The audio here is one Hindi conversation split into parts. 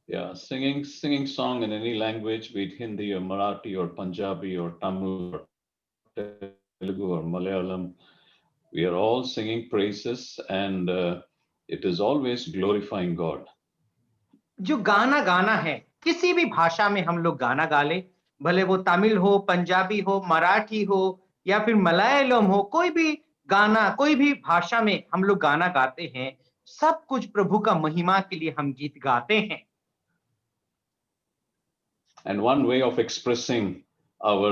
Yeah, singing song in any language, be it Hindi or Marathi or Punjabi or Tamil or Telugu or Malayalam, we are all singing praises, and it is always glorifying God. जो गाना गाना है, किसी भी भाषा में हम लोग गाना गा ले, भले वो तमिल हो, पंजाबी हो, मराठी हो या फिर मलयालम हो, कोई भी गाना, कोई भी भाषा में हम लोग गाना गाते हैं, सब कुछ प्रभु का महिमा के लिए हम गीत गाते हैं। And one way of expressing our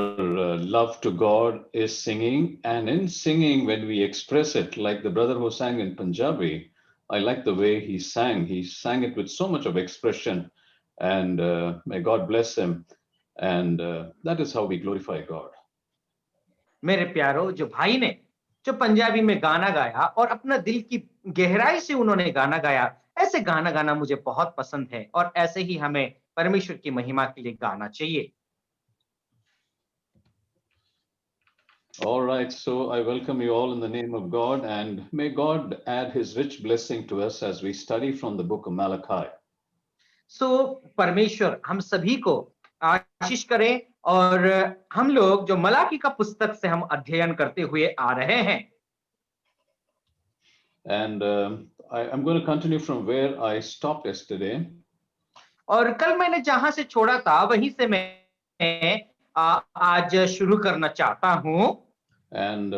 love to God is singing. And in singing, when we express it, like the brother who sang in Punjabi, I like the way he sang. He sang it with so much of expression, and may God bless him. And that is how we glorify God. मेरे प्यारो, जो भाई ने जो पंजाबी में गाना गाया और अपना दिल की गहराई से उन्होंने गाना गाया, ऐसे गाना गाना मुझे बहुत पसंद है और ऐसे ही हमें परमेश्वर की महिमा के लिए गाना चाहिए। All right, so I welcome you all in the name of God, and may God add his rich blessing to us as we study from the book of Malachi. सो परमेश्वर हम सभी को आशीष करें और हम लोग जो मलाकी का पुस्तक से हम अध्ययन करते हुए आ रहे हैं। And I'm going to continue from where I stopped yesterday. और कल मैंने जहां से छोड़ा था वहीं से मैं आज शुरू करना चाहता हूं। And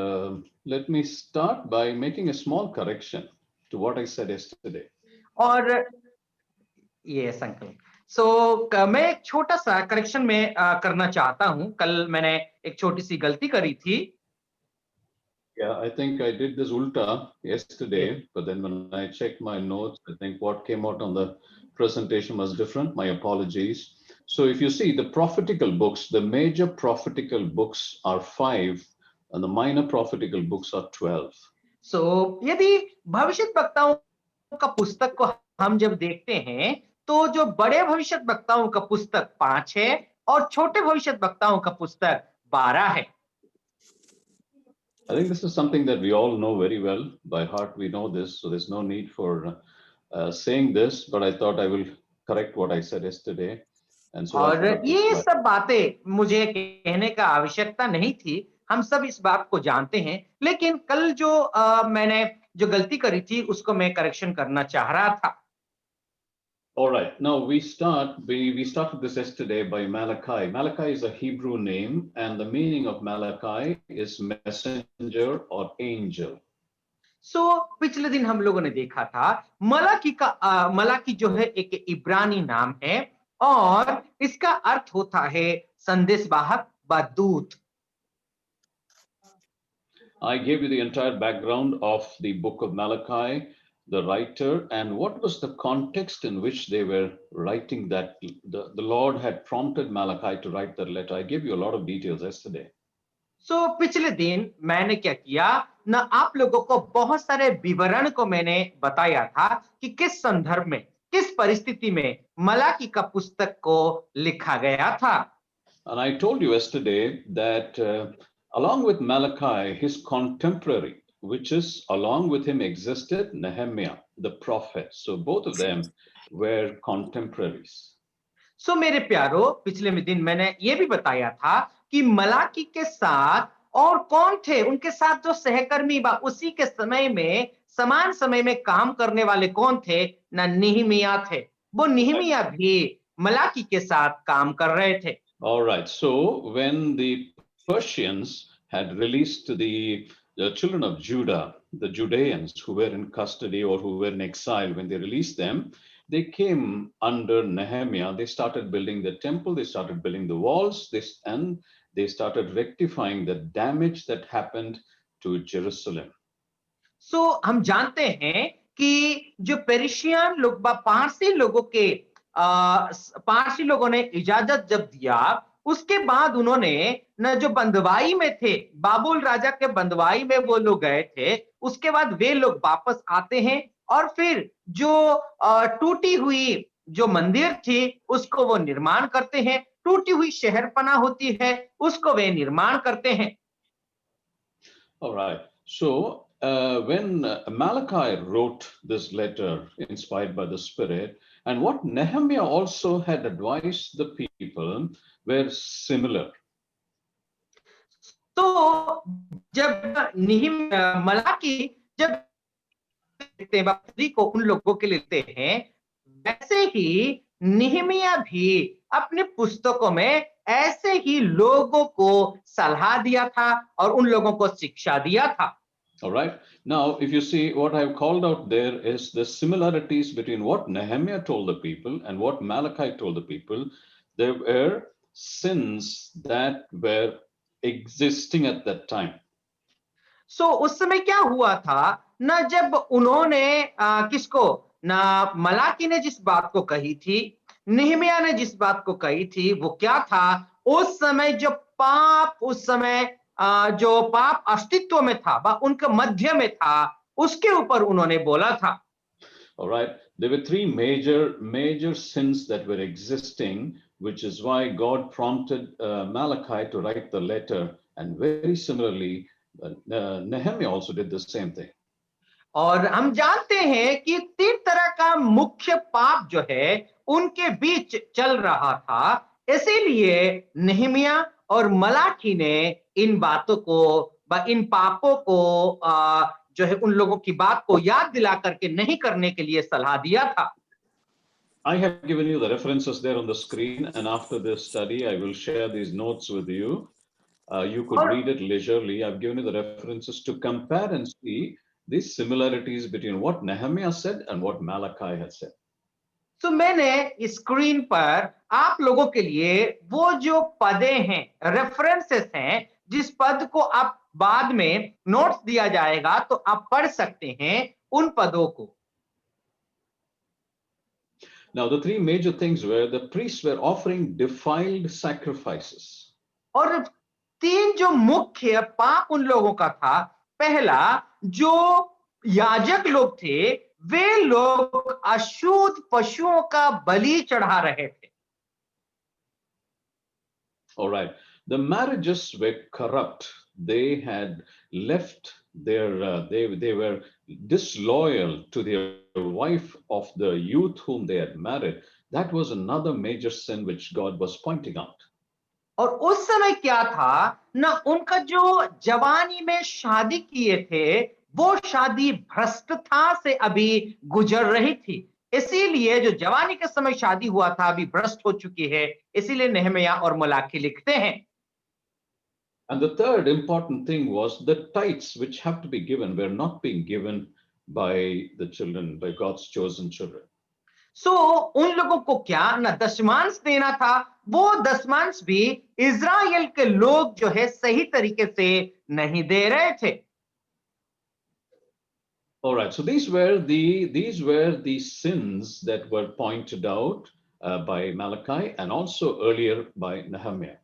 let me start by making a small correction to what I said yesterday. और ये संकल्प मैं एक छोटा सा करेक्शन में करना चाहता हूं। कल मैंने एक छोटी सी गलती करी थी। Yeah, I think I did this ulta yesterday, but then when I checked my notes, I think what came out on the presentation was different. My apologies. So if you see the prophetical books, the major prophetical books are five, and the minor prophetical books are 12. यदि भविष्य वक्ताओं का पुस्तक को हम जब देखते हैं, तो जो बड़े भविष्य वक्ताओं का पुस्तक 5 है और छोटे भविष्य वक्ताओं का पुस्तक 12 है। I think this is something that we all know very well by heart. We know this, so there's no need for saying this. But I thought I will correct what I said yesterday, and so I'll और put up this ये slide. सब बातें मुझे कहने का आवश्यकता नहीं थी, हम सब इस बात को जानते हैं, लेकिन कल जो मैंने जो गलती करी थी उसको मैं करेक्शन करना चाह रहा था। All right. Now we started this yesterday by Malachi. Malachi is a Hebrew name, and the meaning of Malachi is messenger or angel. पिछले दिन हम लोगों ने देखा था मलाकी जो है एक इब्रानी नाम है और इसका अर्थ होता है संदेशवाहक व दूत। I gave you the entire background of the book of Malachi, the writer, and what was the context in which they were writing that. The Lord had prompted Malachi to write that letter. I gave you a lot of details yesterday. पिछले दिन मैंने क्या किया ना, आप लोगों को बहुत सारे विवरण को मैंने बताया था कि किस संदर्भ में, किस परिस्थिति में मलाकी का पुस्तक को लिखा गया था। And I told you yesterday that along with Malachi, his contemporary, which is along with him existed Nehemiah, the prophet. So both of them were contemporaries. मेरे प्यारो, पिछले दिन मैंने ये भी बताया था कि मलाकी के साथ और कौन थे, उनके साथ जो सहकर्मी बा उसी के समय में समान समय में काम करने वाले कौन थे ना, निहमिया थे। वो निहमिया भी मलाकी के साथ काम कर रहे थे। All right. So when the Persians had released the children of Judah, the Judeans who were in custody or who were in exile, when they released them, they came under Nehemiah. They started building the temple, they started building the walls, and they started rectifying the damage that happened to Jerusalem. हम जानते हैं कि जो पेरिशियन लोग पारसी लोगों के पारसी लोगों ने इजाजत जब दिया, उसके बाद उन्होंने न जो बंदवाई में थे, बाबुल राजा के बंदवाई में वो लोग गए थे, उसके बाद वे लोग वापस आते हैं और फिर जो टूटी हुई जो मंदिर थी उसको वो निर्माण करते हैं, टूटी हुई शहरपना होती है उसको वे निर्माण करते हैं। All right. So when Malachi wrote this letter inspired by the Spirit, and what Nehemiah also had advised the people were similar. तो जब मलाकी जब लिखते हैं पत्री को उन लोगों के लिए लिखते हैं, वैसे ही निहमिया भी अपने पुस्तकों में ऐसे ही लोगों को सलाह दिया था और उन लोगों को शिक्षा दिया था. All right. Now, if you see what I've called out there is the similarities between what Nehemiah told the people and what Malachi told the people. There were sins that were existing at that time. सो उस समय क्या हुआ था ना, जब उन्होंने किसको ना मलाकी ने जिस बात को कही थी, निहमिया ने जिस बात को कही थी, वो क्या था? उस समय जो पाप उस समय जो पाप अस्तित्व में था व उनके मध्य में था, उसके ऊपर उन्होंने बोला था. All right. There were three major sins that were existing, which is why God prompted Malachi to write the letter. And very similarly, Nehemiah also did the same thing. और हम जानते हैं कि 3 तरह का मुख्य पाप जो है उनके बीच चल रहा था, इसीलिए नेहमिया और मलाकी ने इन बातों को इन पापों को जो है उन लोगों की बात को याद दिला करके नहीं करने के लिए सलाह दिया था. I have given you the references there on the screen, and after this study, I will share these notes with you. You could read it leisurely. I've given you the references to compare and see these similarities between what Nehemiah said and what Malachi had said. तो मैंने स्क्रीन पर आप लोगों के लिए वो जो पदे हैं, रेफरेंसेस हैं, जिस पद को आप बाद में नोट्स दिया जाएगा तो आप पढ़ सकते हैं उन पदों को. Now, the three major things were the priests were offering defiled sacrifices. और 3 जो मुख्य पाप उन लोगों का था, पहला जो याजक लोग थे, वे लोग अशुद्ध पशुओं का बलि चढ़ा रहे थे. All right. The marriages were corrupt. They had left their, they were disloyal to their wife of the youth whom they had married. That was another major sin which God was pointing out. और उस समय क्या था ना, उनका जो जवानी में शादी किए थे, वो शादी भ्रष्टता से अभी गुजर रही थी. इसीलिए जो जवानी के समय शादी हुआ था अभी भ्रष्ट हो चुकी है. इसीलिए नेहमिया और मलाकी लिखते हैं. And the third important thing was the tithes which have to be given were not being given by the children, by God's chosen children. सो उन लोगों को क्या ना दशमांश देना था, वो दशमांश भी इजराइल के लोग जो है सही तरीके से नहीं दे रहे थे. All right, so these were the sins that were pointed out by Malachi and also earlier by Nehemiah.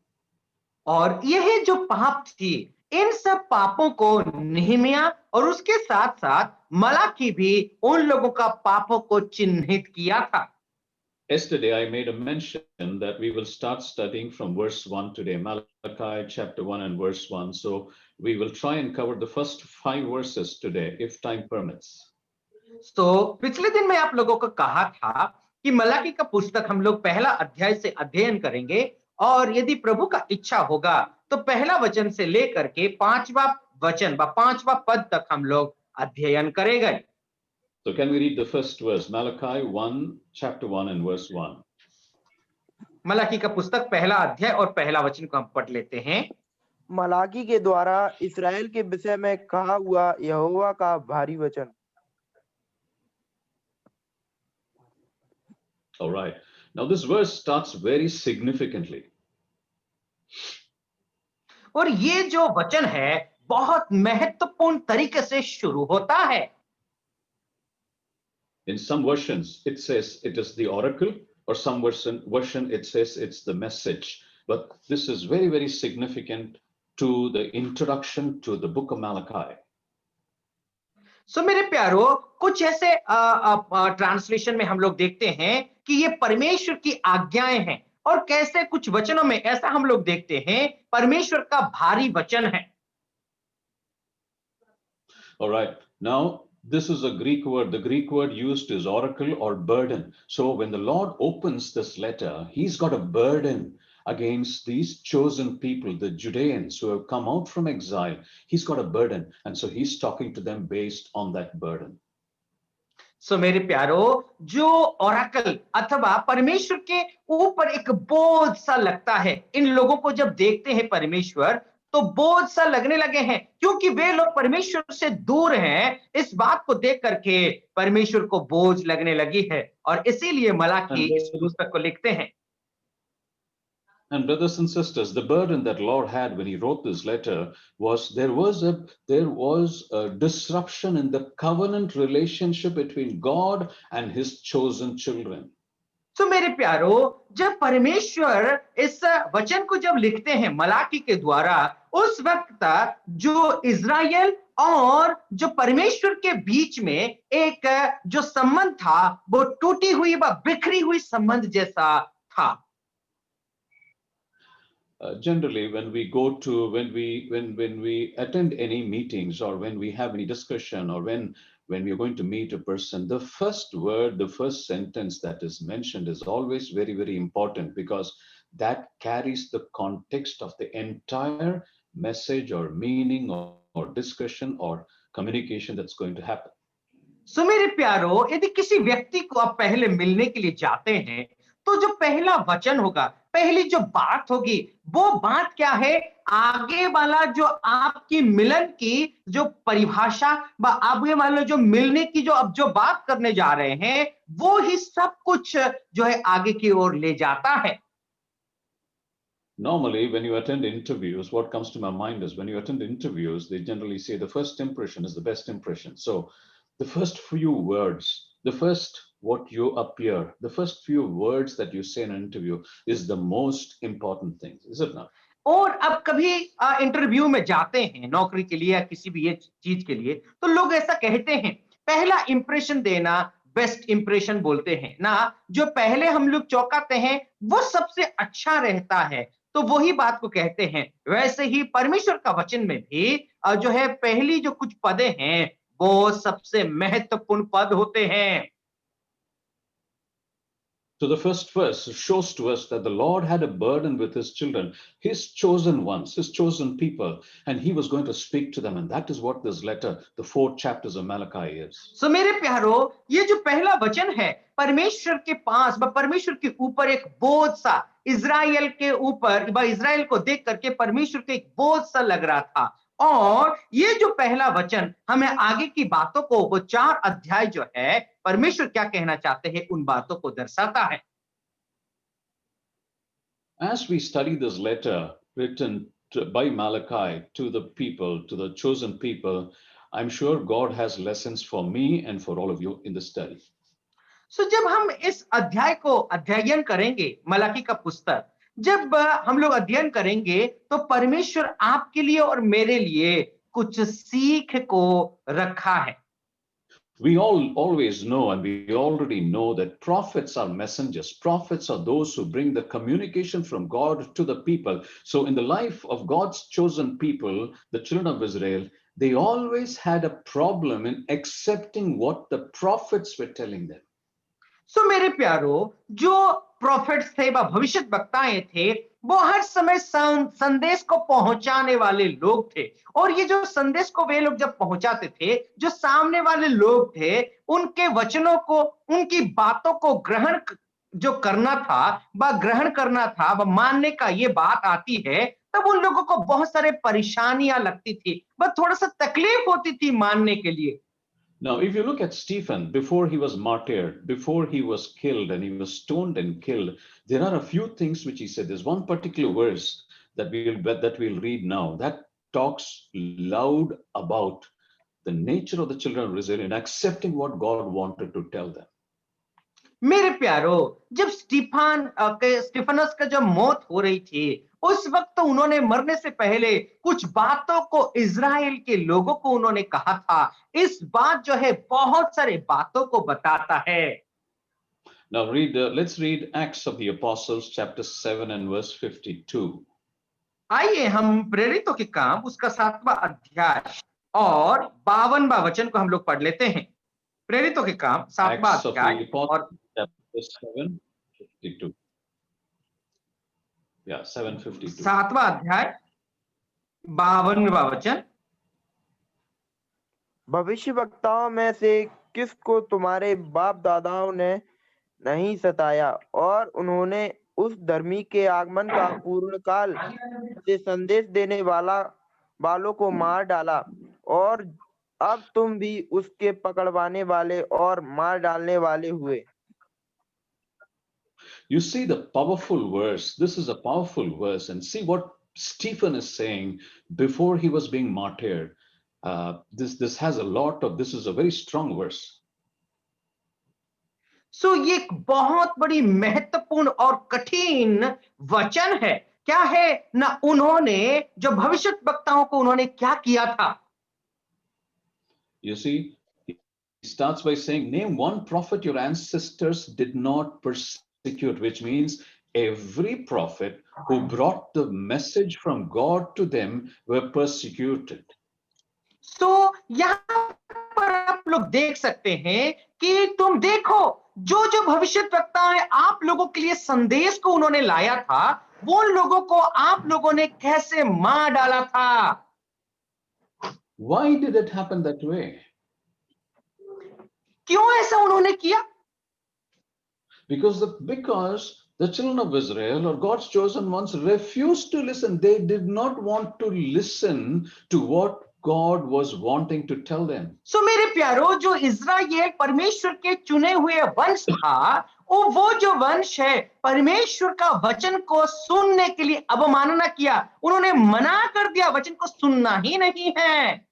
और यह जो पाप थी, इन सब पापों को नेहमिया और उसके साथ साथ मलाकी भी उन लोगों का पापों को चिन्हित किया था. Yesterday I made a mention that we will start studying from verse 1 today, Malachi chapter 1 and verse 1. So we will try and cover the first 5 verses today if time permits. तो पिछले दिन मैं आप लोगों को कहा था कि मलाकी का पुस्तक हम लोग पहला अध्याय से अध्ययन करेंगे, और यदि प्रभु का इच्छा होगा तो पहला वचन से लेकर के 5वां वचन व 5वां पद तक हम लोग अध्ययन करेंगे. So can we read the first verse, Malachi 1, chapter 1 and verse 1. Malachi का पुस्तक पहला अध्याय और पहला वचन को हम पढ़ लेते हैं. मलाकी के द्वारा इस्राएल के विषय में कहा हुआ यहोवा का भारी वचन. All right. Now this verse starts very significantly. और ये जो वचन है बहुत महत्वपूर्ण तरीके से शुरू होता है. In some versions it says it is the oracle, or some version it says it's the message. But this is very, very significant to the introduction to the book of Malachi. सो मेरे प्यारो, कुछ ऐसे ट्रांसलेशन में हम लोग देखते हैं कि ये परमेश्वर की आज्ञाएं हैं, और कैसे कुछ वचनों में ऐसा हम लोग देखते हैं परमेश्वर का भारी वचन है. All right. Now, this is a Greek word. The Greek word used is oracle or burden. So when the Lord opens this letter, he's got a burden against these chosen people, the Judeans who have come out from exile. He's got a burden. And so he's talking to them based on that burden. सो मेरे प्यारो, जो ओरेकल अथवा परमेश्वर के ऊपर एक बोझ सा लगता है, इन लोगों को जब देखते हैं परमेश्वर, तो बोझ सा लगने लगे हैं, क्योंकि वे लोग परमेश्वर से दूर हैं। इस बात को देख करके परमेश्वर को बोझ लगने लगी है, और इसीलिए मलाकी And इस पुस्तक को लिखते हैं। And brothers and sisters, the burden that Lord had when he wrote this letter was there was a disruption in the covenant relationship between God and his chosen children. तो मेरे प्यारो, जब परमेश्वर इस वचन को जब लिखते हैं मलाकी के द्वारा, उस वक्त जो इज़राइल और जो परमेश्वर के बीच में एक जो संबंध था, वो टूटी हुई व बिखरी हुई संबंध जैसा था। Generally, when we attend any meetings or when we have any discussion or when we are going to meet a person, the first word, the first sentence that is mentioned is always very, very important, because that carries the context of the entire message or meaning or discussion or communication that's going to happen. सो मेरे प्यारो, यदि किसी व्यक्ति को आप पहले मिलने के लिए जाते हैं, तो जो पहला वचन होगा, पहली जो बात होगी, वो बात क्या है? आगे वाला जो आपकी मिलन की जो परिभाषा, आगे वाला जो मिलने की जो अब जो बात करने जा रहे हैं, वो ही सब कुछ जो है आगे की ओर ले जाता है। Normally, when you attend interviews, what comes to my mind is when you attend interviews, they generally say the first impression is the best impression. So the first few words, the first what you appear, the first few words that you say in an interview is the most important thing, is it not? और अब कभी इंटरव्यू में जाते हैं नौकरी के लिए या किसी भी ये चीज के लिए, तो लोग ऐसा कहते हैं, पहला इंप्रेशन देना बेस्ट इंप्रेशन बोलते हैं ना। जो पहले हम लोग चौंकाते हैं, वो सबसे अच्छा रहता है, तो वही बात को कहते हैं। वैसे ही परमेश्वर का वचन में भी जो है पहली जो कुछ पदे हैं, वो सबसे महत्वपूर्ण पद होते हैं। So the first verse shows to us that the Lord had a burden with his children, his chosen ones, his chosen people, and he was going to speak to them. And that is what this letter, the 4 chapters of Malachi is. So मेरे प्यारो, ये जो पहला वचन है, परमेश्वर के पास परमेश्वर के ऊपर एक बोझ सा, इज़राइल के ऊपर, इज़राइल को देख करके परमेश्वर के एक बोझ सा लग रहा था। और ये जो पहला वचन हमें आगे की बातों को, वो 4 अध्याय जो है परमेश्वर क्या कहना चाहते हैं, उन बातों को दर्शाता है। As we study this letter written by Malachi to the people, to the chosen people, I'm sure God has lessons for me and for all of you in the study. So जब हम इस अध्याय को अध्ययन करेंगे, मलाकी का पुस्तक जब हम लोग अध्ययन करेंगे, तो परमेश्वर आपके लिए और मेरे लिए कुछ सीख को रखा है। We all always know, and we already know, that prophets are messengers. Prophets are those who bring the communication from God to the people. So in the life of God's chosen people, the children of Israel, they always had a problem in accepting what the prophets were telling them. So मेरे प्यारो, जो प्रॉफिट्स थे व भविष्यद्वक्ताएं थे, वो हर समय संदेश को पहुंचाने वाले लोग थे। और ये जो संदेश को वे लोग जब पहुंचाते थे, जो सामने वाले लोग थे, उनके वचनों को, उनकी बातों को ग्रहण जो करना था, व ग्रहण करना था, व मानने का ये बात आती है, तब उन लोगों को बहुत सारे परेशानियां लगती थी, बस थोड़ा सा तकलीफ होती थी मानने के लिए। Now, if you look at Stephen, before he was martyred, before he was killed and he was stoned and killed, there are a few things which he said. There's one particular verse that we'll read now that talks loud about the nature of the children of Israel in accepting what God wanted to tell them. मेरे प्यारो, जब स्टीफनस का जब मौत हो रही थी, उस वक्त तो उन्होंने मरने से पहले कुछ बातों को इज़राइल के लोगों को उन्होंने कहा था। इस बात जो है बहुत सारे बातों को बताता है। Now let's read Acts of the Apostles chapter 7 and verse 52. आइए हम प्रेरितों के काम उसका 7वां अध्याय और 52वां वचन को हम लोग पढ़ लेते हैं। प्रेरितों के काम 7वां Acts of अध्याय the और Apostles, chapter 7:52. Yeah, 7:52. 7वां अध्याय 52वां वचन। भविष्यवक्ताओं में से किसको तुम्हारे बाप दादाओं ने नहीं सताया, और उन्होंने उस धर्मी के आगमन का पूर्ण काल से संदेश देने वालों को मार डाला, और अब तुम भी उसके पकड़वाने वाले और मार डालने वाले हुए। You see the powerful verse. This is a powerful verse. And see what Stephen is saying before he was being martyred. This has a lot of, this is a very strong verse. सो ये एक बहुत बड़ी महत्वपूर्ण और कठिन वचन है। क्या है ना, उन्होंने जो भविष्य वक्ताओं को उन्होंने क्या किया था। You see, he starts by saying, name one prophet your ancestors did not persecute, which means every prophet who brought the message from God to them were persecuted. सो यहाँ पर आप लोग देख सकते हैं कि तुम देखो, जो जो भविष्य वक्ता है आप लोगों के लिए संदेश को उन्होंने लाया था, वो लोगों को आप लोगों ने कैसे मार डाला था। Why did it happen that way? क्यों ऐसा उन्होंने किया। Because the children of Israel or God's chosen ones refused to listen. They did not want to listen to what God was wanting to tell them. सो मेरे प्यारो, जो इज़राइल परमेश्वर के चुने हुए वंश था, वो जो वंश है परमेश्वर का वचन को सुनने के लिए अवमानना किया। उन्होंने मना कर दिया, वचन को सुनना ही नहीं है।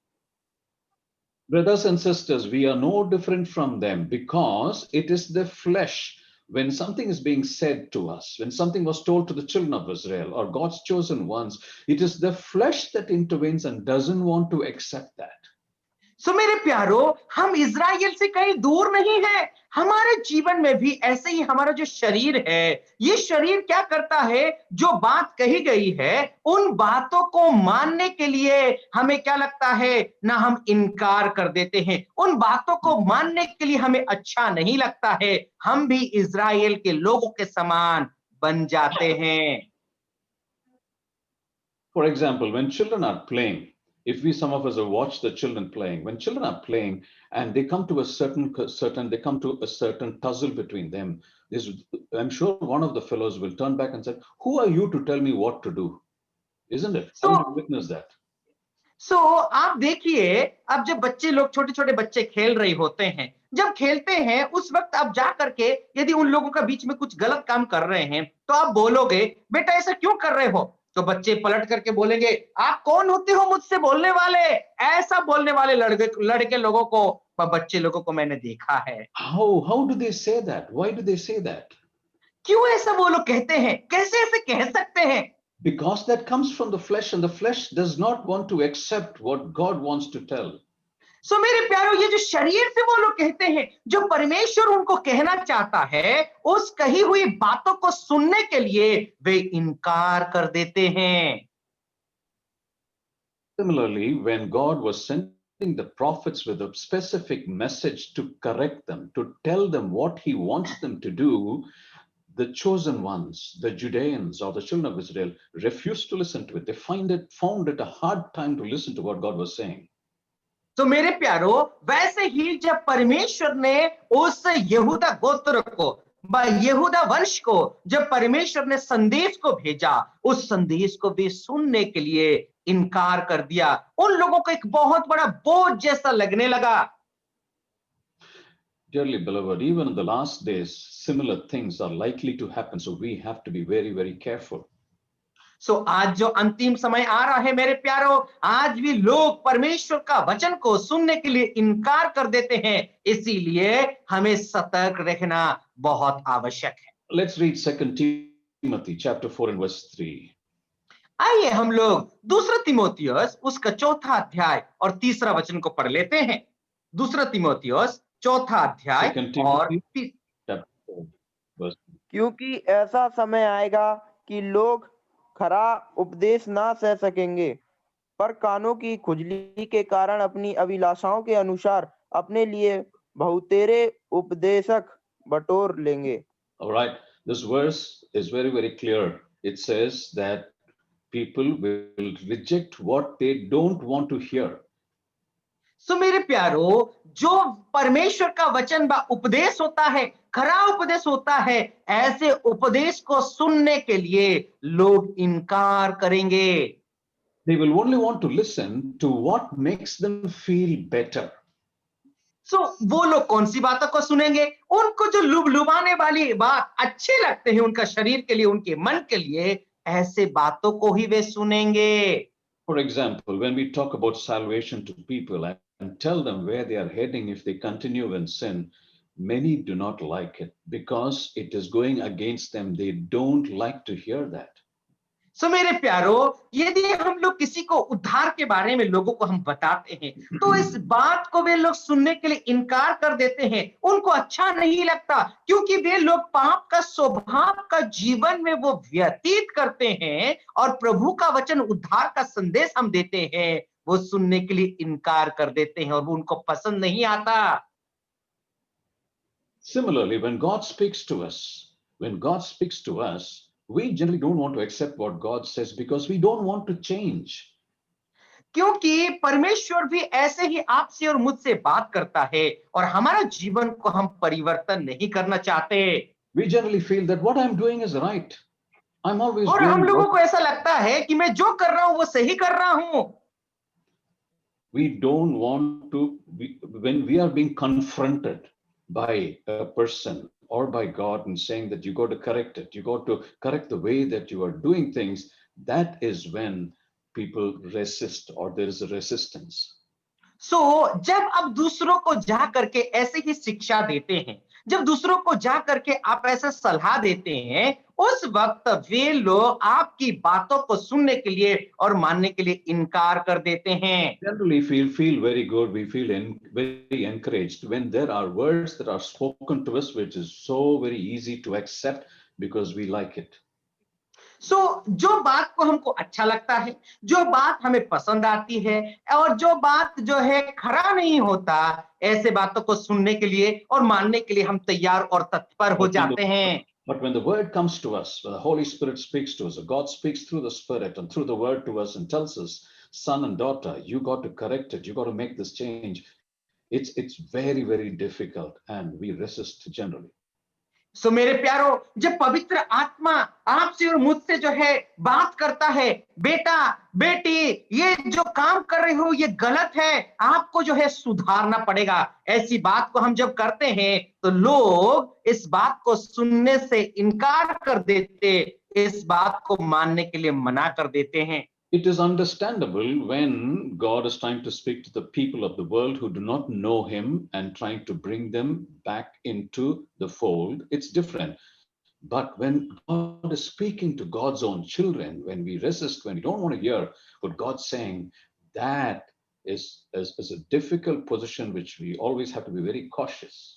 Brothers and sisters, we are no different from them because it is the flesh. When something is being said to us, when something was told to the children of Israel or God's chosen ones, it is the flesh that intervenes and doesn't want to accept that. सो मेरे प्यारो, हम इज़राइल से कहीं दूर नहीं है। हमारे जीवन में भी ऐसे ही हमारा जो शरीर है, ये शरीर क्या करता है, जो बात कही गई है उन बातों को मानने के लिए हमें क्या लगता है ना, हम इनकार कर देते हैं। उन बातों को मानने के लिए हमें अच्छा नहीं लगता है। हम भी इज़राइल के लोगों के समान बन जाते हैं। For example, when children are playing, if we, some of us have watched the children playing, when children are playing and they come to a certain tussle between them, I'm sure one of the fellows will turn back and say, who are you to tell me what to do? Isn't it? So, Haven't you witnessed that? आप देखिए, अब जब बच्चे लोग, छोटे छोटे बच्चे खेल रहे होते हैं, जब खेलते हैं उस वक्त आप जा करके यदि उन लोगों का बीच में कुछ गलत काम कर रहे हैं तो आप बोलोगे, बेटा ऐसा क्यों कर रहे हो। तो बच्चे पलट करके बोलेंगे, आप कौन होते हो मुझसे बोलने वाले। ऐसा बोलने वाले लड़के लोगों को, बच्चे लोगों को मैंने देखा है। How do they say that? Why do they say that? क्यों ऐसा वो लोग कहते हैं, कैसे ऐसे कह सकते हैं। Because that comes from the flesh, and the flesh does not want to accept what God wants to tell. सो मेरे प्यारो, ये जो शरीर से वो लोग कहते हैं, जो परमेश्वर उनको कहना चाहता है, उस कही हुई बातों को सुनने के लिए वे इनकार कर देते हैं। Similarly, when God was sending the prophets with a specific message to correct them, to tell them what he wants them to do, the chosen ones, the Judeans or the children of Israel, refused to listen to it. They found it a hard time to listen to what God was saying. तो मेरे प्यारो, वैसे ही जब परमेश्वर ने उस यहूदा गोत्र को, यहूदा वंश को, जब परमेश्वर ने संदेश को भेजा, उस संदेश को भी सुनने के लिए इनकार कर दिया। उन लोगों को एक बहुत बड़ा बोझ जैसा लगने लगा। Dearly beloved, even in the last days, similar things are likely to happen. So we have to be very, very careful. सो आज जो अंतिम समय आ रहा है मेरे प्यारो, आज भी लोग परमेश्वर का वचन को सुनने के लिए इनकार कर देते हैं। इसीलिए हमें सतर्क रहना बहुत आवश्यक है। Let's read 2 Timothy chapter 4 and verse 3. आइए हम लोग दूसरा तीमुथियुस उसका 4था अध्याय और 3रा वचन को पढ़ लेते हैं। दूसरा तीमुथियुस 4था अध्याय 2 और Timothy chapter 4 verse 3. क्योंकि ऐसा समय आएगा कि लोग खरा उपदेश ना सह सकेंगे, पर कानों की खुजली के कारण अपनी अभिलाषाओं के अनुसार अपने लिए बहुतेरे उपदेशक बटोर लेंगे। All right, this verse is very, very clear. It says that people will reject what they don't want to hear. सो मेरे प्यारो, जो परमेश्वर का वचन बा उपदेश होता है, खरा उपदेश होता है, ऐसे उपदेश को सुनने के लिए लोग इनकार करेंगे। They will only want to listen to what makes them feel better. सो वो लोग कौन सी बातों को सुनेंगे? उनको जो लुभाने वाली बात अच्छे लगते हैं उनका शरीर के लिए, उनके मन के लिए, ऐसे बातों को ही वे सुनेंगे। For example, when we talk about salvation to people and tell them where they are heading if they continue in sin, many do not like it because it is going against them. They don't like to hear that. सो मेरे प्यारो, यदि हम लोग किसी को उद्धार के बारे में लोगों को हम बताते हैं, तो इस बात को वे लोग सुनने के लिए इनकार कर देते हैं। उनको अच्छा नहीं लगता, क्योंकि वे लोग पाप का स्वभाव का जीवन में वो व्यतीत करते हैं, और प्रभु का वचन, उद्धार का संदेश हम देते हैं, वो सुनने के लिए इनकार कर देते हैं और वो उनको पसंद नहीं आता। Similarly, when God speaks to us, we generally don't want to accept what God says because we don't want to change. क्योंकि परमेश्वर भी ऐसे ही आपसे और मुझसे बात करता है, और हमारा जीवन को हम परिवर्तन नहीं करना चाहते। We generally feel that what I'm doing is right. I'm always और हम doing लोगों what को ऐसा लगता है कि मैं जो कर रहा हूं वो सही कर रहा हूं। we don't want to. When we are being confronted by a person or by God and saying that you got to correct it, you got to correct the way that you are doing things, that is when people resist or there is a resistance. जब आप दूसरों को जा करके ऐसे ही शिक्षा देते हैं, जब दूसरों को जा करके आप ऐसे सलाह देते हैं, उस वक्त वे लोग आपकी बातों को सुनने के लिए और मानने के लिए इनकार कर देते हैं। Generally feel very good. We feel very encouraged when there are words that are spoken to us, which is so very easy to accept because we like it. जो बात को हमको अच्छा लगता है, जो बात हमें पसंद आती है, और जो बात जो है खरा नहीं होता, ऐसे बातों को सुनने के लिए और मानने के लिए हम तैयार और तत्पर हो जाते हैं। But when the word comes to us, when the Holy Spirit speaks to us, or God speaks through the Spirit and through the word to us and tells us, son and daughter, you got to correct it, you got to make this change. It's very, very difficult and we resist generally. मेरे प्यारो, जब पवित्र आत्मा आपसे और मुझसे जो है बात करता है, बेटा बेटी ये जो काम कर रहे हो ये गलत है, आपको जो है सुधारना पड़ेगा, ऐसी बात को हम जब करते हैं तो लोग इस बात को सुनने से इनकार कर देते, इस बात को मानने के लिए मना कर देते हैं। It is understandable when God is trying to speak to the people of the world who do not know Him and trying to bring them back into the fold. It's different. But when God is speaking to God's own children, when we resist, when we don't want to hear what God's saying, that is a difficult position which we always have to be very cautious.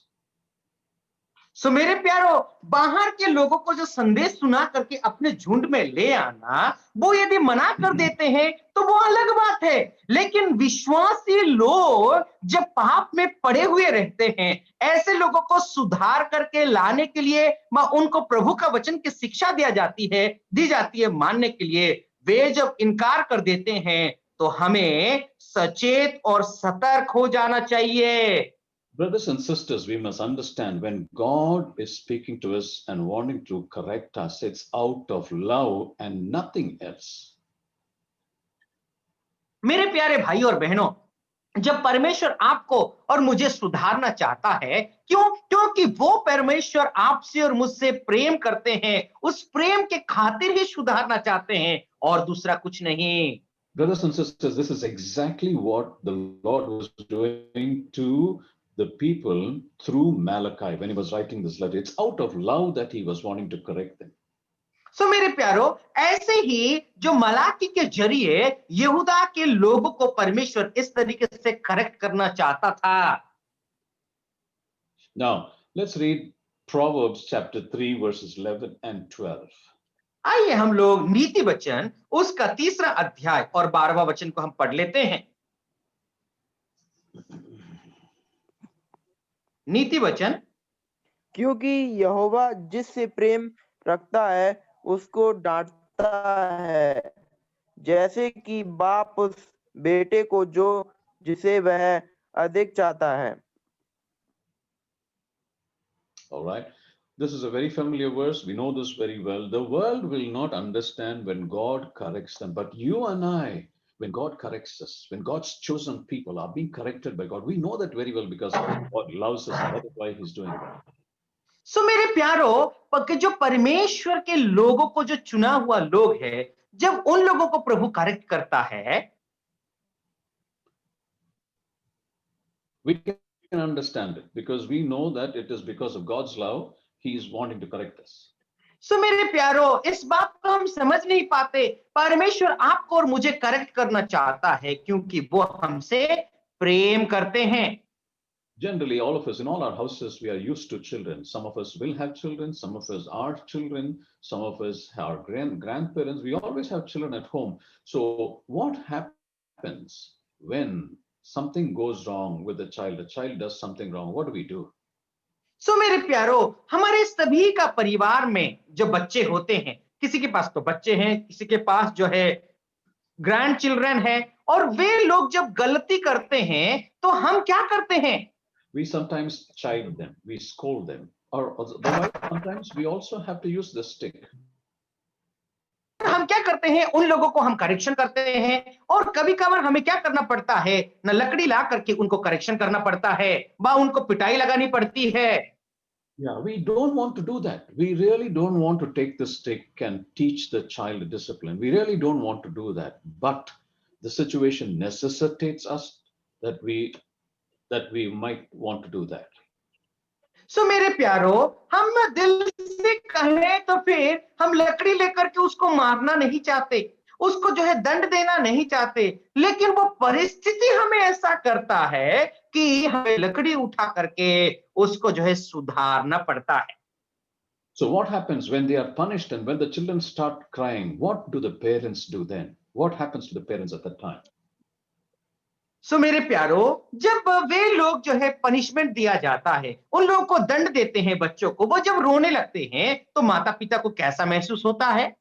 मेरे प्यारो, बाहर के लोगों को जो संदेश सुना करके अपने झुंड में ले आना, वो यदि मना कर देते हैं तो वो अलग बात है, लेकिन विश्वासी लोग जब पाप में पड़े हुए रहते हैं, ऐसे लोगों को सुधार करके लाने के लिए उनको प्रभु का वचन की शिक्षा दी जाती है मानने के लिए, वे जब इनकार कर देते हैं तो हमें सचेत और सतर्क हो जाना चाहिए। Brothers and sisters, we must understand when God is speaking to us and wanting to correct us, it's out of love and nothing else. मेरे प्यारे भाई और बहनों, जब परमेश्वर आपको और मुझे सुधारना चाहता है, क्योंकि वो परमेश्वर आपसे और मुझसे प्रेम करते हैं, उस प्रेम के खातिर ही सुधारना चाहते हैं और दूसरा कुछ नहीं। Brothers and sisters, this is exactly what the Lord was doing to the people through Malachi when he was writing this letter. It's out of love that he was wanting to correct them. मेरे प्यारो, ऐसे ही जो मलाकी के जरिए यहूदा के लोगों को परमेश्वर इस तरीके से करेक्ट करना चाहता था। Now, let's read Proverbs chapter 3 verses 11 and 12. आइए हम लोग नीति वचन उसका 3रा अध्याय और 12वां वचन को हम पढ़ लेते हैं। नीति वचन, क्योंकि यहोवा जिससे प्रेम रखता है उसको डांटता है, जैसे कि बाप उस बेटे को जो जिसे वह अधिक चाहता है। All right. This is a very familiar verse. We know this very well. The world will not understand when God corrects them. But you and I, when God corrects us, when God's chosen people are being corrected by God, we know that very well because God loves us and that is why He's doing that. सो मेरे प्यारो, जो परमेश्वर के लोगों को जो चुना हुआ लोग है, जब उन लोगों को प्रभु करेक्ट करता है, We can understand it because we know that it is because of God's love, He is wanting to correct us. सो मेरे प्यारो, इस बात को हम समझ नहीं पाते। परमेश्वर आपको और मुझे करेक्ट करना चाहता है क्योंकि वो हमसे प्रेम करते हैं। Generally, all of us in all our houses, we are used to children. Some of us will have children, some of us are children, some of us are grandparents. We always have children at home. So, what happens when something goes wrong with the child? The child does something wrong. What do we do? सो मेरे प्यारो, हमारे सभी का परिवार में जो बच्चे होते हैं, किसी के पास तो बच्चे हैं, किसी के पास जो है ग्रैंड चिल्ड्रन है, और वे लोग जब गलती करते हैं तो हम क्या करते हैं? We sometimes chide them, we scold them, or otherwise, sometimes we also have to use the stick. हम क्या करते हैं? उन लोगों को हम करेक्शन करते हैं, और कभी कभार हमें क्या करना पड़ता है? न लकड़ी ला करके उनको करेक्शन करना पड़ता है, व उनको पिटाई लगानी पड़ती है। Yeah, we don't want to do that. We really don't want to take the stick and teach the child discipline. We really don't want to do that. But the situation necessitates us that we might want to do that. सो मेरे प्यारो, हम दिल से कहें तो फिर हम लकड़ी लेकर के उसको मारना नहीं चाहते, उसको जो है दंड देना नहीं चाहते, लेकिन वो परिस्थिति हमें ऐसा करता है कि हमें लकड़ी उठा करके उसको जो है सुधारना पड़ता है। So what happens when they are punished and when the children start crying? What do the parents do then? What happens to the parents at that time? सो मेरे प्यारो, जब वे लोग जो है पनिशमेंट दिया जाता है, उन लोगों को दंड देते हैं बच्चों को, वो जब रोने लगते हैं तो माता पिता को कैसा महसूस होता है?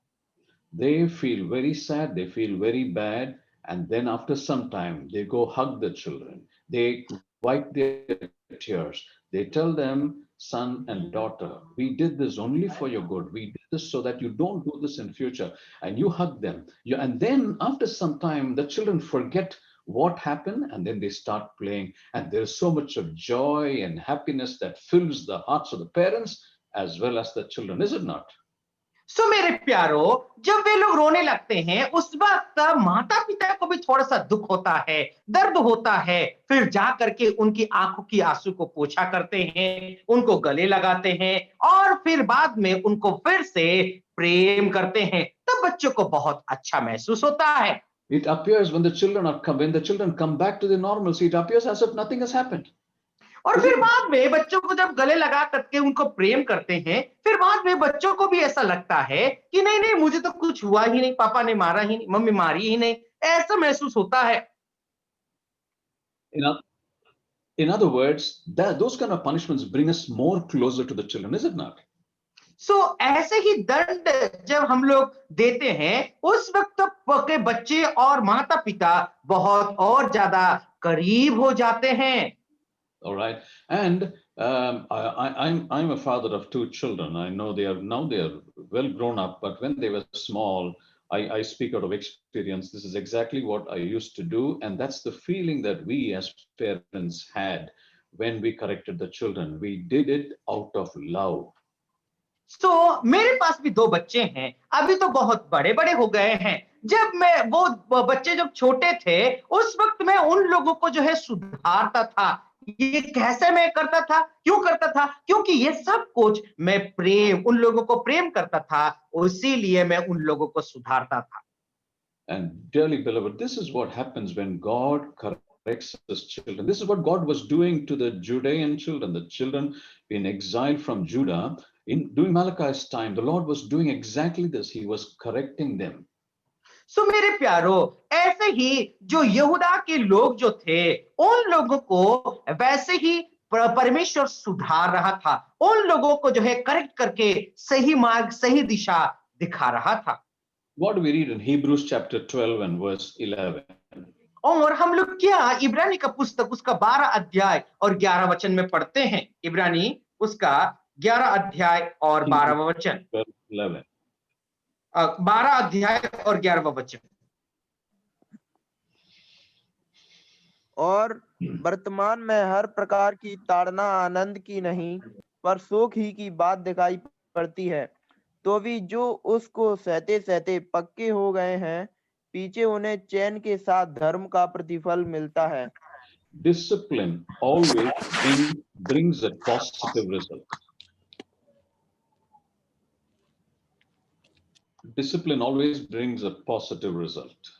They feel very sad, they feel very bad, and then after some time, they go hug the children. They wipe their tears. They tell them, son and daughter, we did this only for your good. We did this so that you don't do this in future. And you hug them. And then after some time, the children forget what happened and then they start playing. And there's so much of joy and happiness that fills the hearts of the parents as well as the children, is it not? सो मेरे प्यारो, जब वे लोग रोने लगते हैं उस वक्त माता पिता को भी थोड़ा सा दुख होता है, दर्द होता है, फिर जा करके उनकी आंखों की आंसू को पोंछा करते हैं, उनको गले लगाते हैं और फिर बाद में उनको फिर से प्रेम करते हैं। तब बच्चों को बहुत अच्छा महसूस होता है। It appears when the children come back to the normalcy, it appears as if nothing has happened. और फिर बाद में बच्चों को जब गले लगा करके उनको प्रेम करते हैं, फिर बाद में बच्चों को भी ऐसा लगता है कि नहीं नहीं, मुझे तो कुछ हुआ ही नहीं, पापा ने मारा ही नहीं, मम्मी मारी ही नहीं, ऐसा महसूस होता है। In other words, those kind of punishments bring us more closer to the children, is it not? सो ऐसे ही दंड जब हम लोग देते हैं उस वक्त के बच्चे और माता पिता बहुत और ज्यादा करीब हो जाते हैं। All right, and I'm a father of two children. I know they are well grown up, but when they were small, I speak out of experience. This is exactly what I used to do, and that's the feeling that we as parents had when we corrected the children. We did it out of love. तो मेरे पास भी 2 बच्चे हैं, अभी तो बहुत बड़े बड़े हो गए हैं। जब मैं वो बच्चे जब छोटे थे उस वक्त मैं उन लोगों को जो है सुधारता था। ये कैसे मैं करता था, क्यों करता था? क्योंकि ये सब कुछ मैं प्रेम, उन लोगों को प्रेम करता था, इसीलिए मैं उन लोगों को सुधारता था। And dearly beloved, this is what happens when God corrects his children. This is what God was doing to the Judean children, the children in exile from Judah. During Malachi's time, the Lord was doing exactly this. He was correcting them. सो मेरे प्यारो, ऐसे ही जो यहूदा के लोग जो थे, उन लोगों को वैसे ही परमेश्वर सुधार रहा था। उन लोगों को जो है करेक्ट करके सही मार्ग, सही दिशा दिखा रहा था। What do we read in Hebrews chapter 12 and verse 11? और हम लोग क्या इब्रानी का पुस्तक उसका 12 अध्याय और 11 वचन में पढ़ते हैं। इब्रानी उसका 11 अध्याय और 12वां वचन। 11. 12 अध्याय और 11वां वचन। और वर्तमान में हर प्रकार की ताड़ना आनंद की नहीं पर शोक ही की बात दिखाई पड़ती है, तो भी जो उसको सहते सहते पक्के हो गए हैं, पीछे उन्हें चैन के साथ धर्म का प्रतिफल मिलता है। Discipline always brings a positive result. Discipline always brings a positive result.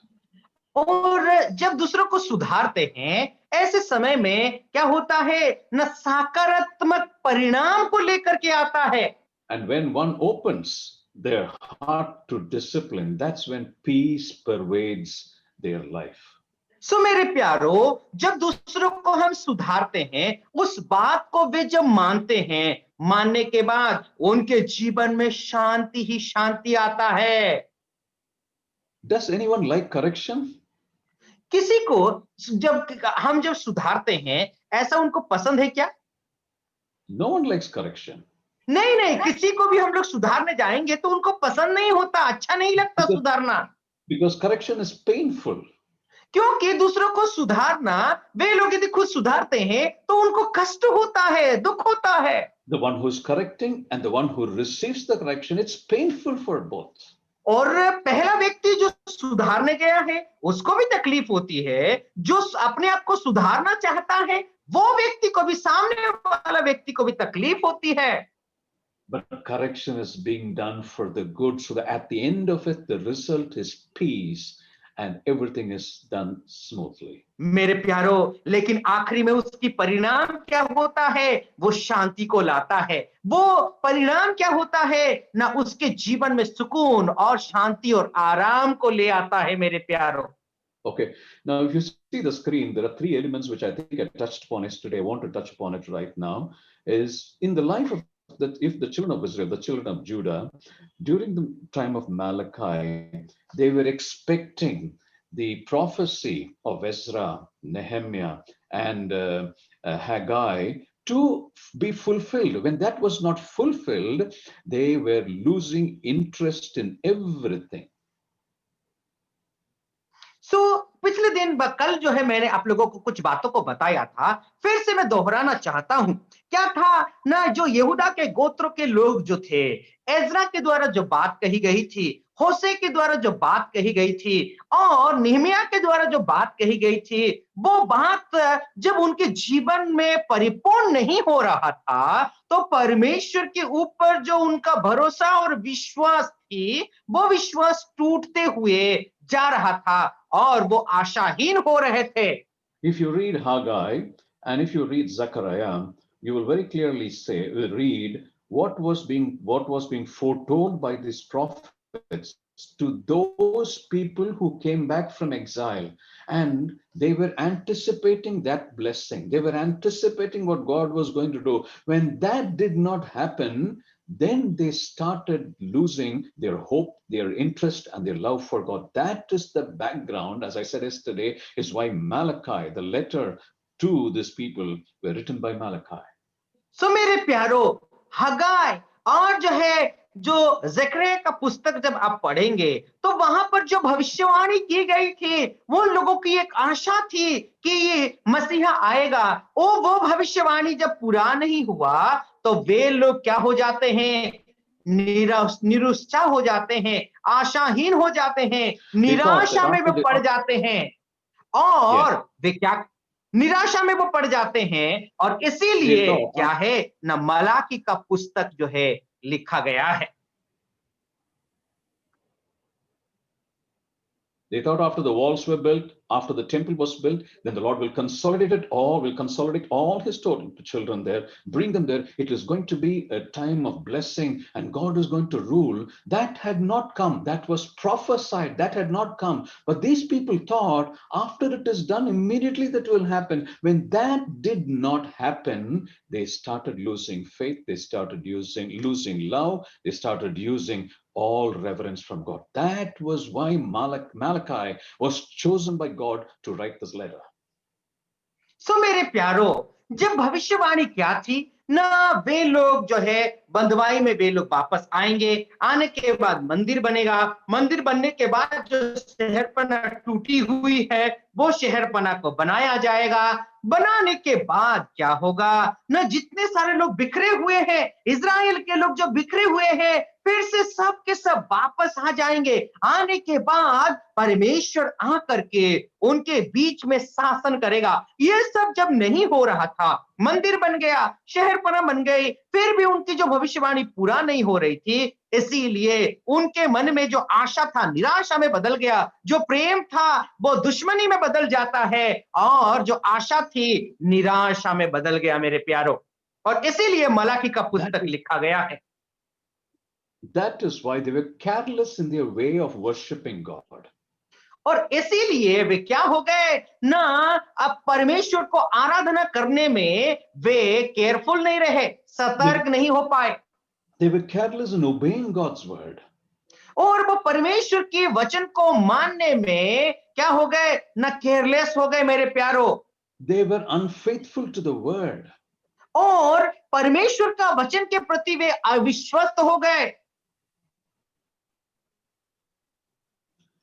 और जब दूसरों को सुधारते हैं, ऐसे समय में क्या होता है न सकारात्मक परिणाम को लेकर के आता है। And when one opens their heart to discipline, that's when peace pervades their life. सो मेरे प्यारो, जब दूसरों को हम सुधारते हैं, उस बात को वे जब मानते हैं, मानने के बाद उनके जीवन में शांति ही शांति आता है। Does anyone like correction? किसी को जब सुधारते हैं, ऐसा उनको पसंद है क्या? No one likes correction. नहीं नहीं, किसी को भी हम लोग सुधारने जाएंगे तो उनको पसंद नहीं होता, अच्छा नहीं लगता सुधारना। Because correction is painful. क्योंकि दूसरों को सुधारना, वे लोग यदि खुद सुधारते हैं तो उनको कष्ट होता है, दुख होता है। The one who's correcting and the one who receives the correction, it's painful for both. और पहला व्यक्ति जो सुधारने गया है, उसको भी तकलीफ होती है। जो अपने आप को सुधारना चाहता है, वो व्यक्ति को भी, सामने वाला व्यक्ति को भी तकलीफ होती है। But correction is being done for the good, so that at the end of it, the result is peace and everything is done smoothly. मेरे प्यारो, लेकिन आखिरी में उसकी परिणाम क्या होता है? वो शांति को लाता है। वो परिणाम क्या होता है? ना उसके जीवन में सुकून और शांति और आराम को ले आता है मेरे प्यारो। Okay, now if you see the screen, there are three elements which I think I touched upon yesterday. I want to touch upon it right now. Is in the life of the children of Israel, the children of Judah, during the time of Malachi, they were expecting the prophecy of Ezra, Nehemiah, and Haggai to be fulfilled. When that was not fulfilled, they were losing interest in everything. पिछले दिन कल जो है मैंने आप लोगों को कुछ बातों को बताया था, फिर से मैं दोहराना चाहता हूं। क्या था ना, जो यहूदा के गोत्रों के लोग जो थे, एजरा के द्वारा जो बात कही गई थी, होशे के द्वारा जो बात कही गई थी और नेहमिया के द्वारा जो बात कही गई थी, वो बात जब उनके जीवन में परिपूर्ण नहीं हो रहा था, तो परमेश्वर के ऊपर जो उनका भरोसा और विश्वास थी, वो विश्वास टूटते हुए जा रहा था और वो आशाहीन हो रहे थे। If you read Haggai and if you read Zechariah, you will very clearly read what was being foretold by these prophets to those people who came back from exile, and they were anticipating that blessing. They were anticipating what God was going to do. When that did not happen, then they started losing their hope, their interest, and their love for God. That is the background, as I said yesterday, is why Malachi, the letter to these people, were written by Malachi. So मेरे प्यारो, हगाई और जो ज़करिया का पुस्तक जब आप पढ़ेंगे, तो वहां पर जो भविष्यवाणी की गई थी, वो लोगों की एक आशा थी कि ये मसीहा आएगा। वो भविष्यवाणी जब पूरा नहीं हुआ, तो वे लोग क्या हो जाते हैं? निरुत्साह हो जाते हैं, आशाहीन हो जाते हैं, निराशा में वो पड़ जाते हैं और वे क्या निराशा में वो पड़ जाते हैं। और इसीलिए क्या है ना, मलाकी का पुस्तक जो है लिखा गया है। They thought after the walls were built, after the temple was built, then the Lord will consolidate all his total children there, bring them there. It is going to be a time of blessing, and God is going to rule. That had not come. That was prophesied. That had not come. But these people thought after it is done, immediately that will happen. When that did not happen, they started losing faith. They started losing love. They started using all reverence from God. That was why Malachi was chosen by God to write this letter. सो मेरे प्यारो, जब भविष्यवाणी क्या थी ना, वे लोग जो है बंधुआई में वे लोग वापस आएंगे, आने के बाद मंदिर बनेगा, मंदिर बनने के बाद जो शहरपना टूटी हुई है वो शहरपना को बनाया जाएगा, बनाने के बाद क्या होगा ना, जितने सारे लोग बिखरे हुए हैं, इजराइल के लोग जो बिखरे हुए हैं, फिर से सब के सब वापस आ जाएंगे, आने के बाद परमेश्वर आकर के उनके बीच में शासन करेगा। ये सब जब नहीं हो रहा था, मंदिर बन गया, शहरपना बन गई, फिर भी उनकी जो भविष्यवाणी पूरा नहीं हो रही थी, इसीलिए उनके मन में जो आशा था निराशा में बदल गया, जो प्रेम था वो दुश्मनी में बदल जाता है, और जो आशा थी निराशा में बदल गया मेरे प्यारो। और इसीलिए मलाकी का पुस्तक लिखा गया है। That is why they were careless in their way of worshiping God. और इसीलिए वे क्या हो गए ना, अब परमेश्वर को आराधना करने में वे केयरफुल नहीं रहे, सतर्क नहीं हो पाए। They were careless in obeying God's word. और वो परमेश्वर के वचन को मानने में क्या हो गए ना, केयरलेस हो गए मेरे प्यारो। They were unfaithful to the word. और परमेश्वर का वचन के प्रति वे अविश्वस्त हो गए।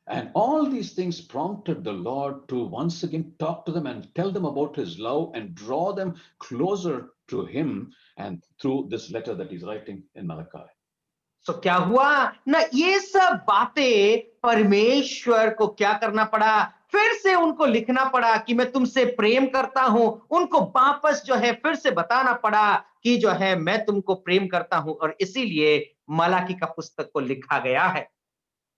And all these things prompted the Lord to once again talk to them and tell them about his love and draw them closer to him, and through this letter that he's writing in Malachi. तो क्या हुआ ना, ये सब बातें परमेश्वर को क्या करना पड़ा, फिर से उनको लिखना पड़ा कि मैं तुमसे प्रेम करता हूं, उनको वापस जो है फिर से बताना पड़ा कि जो है मैं तुमको प्रेम करता हूं, और इसीलिए मलाकी का पुस्तक को लिखा गया है।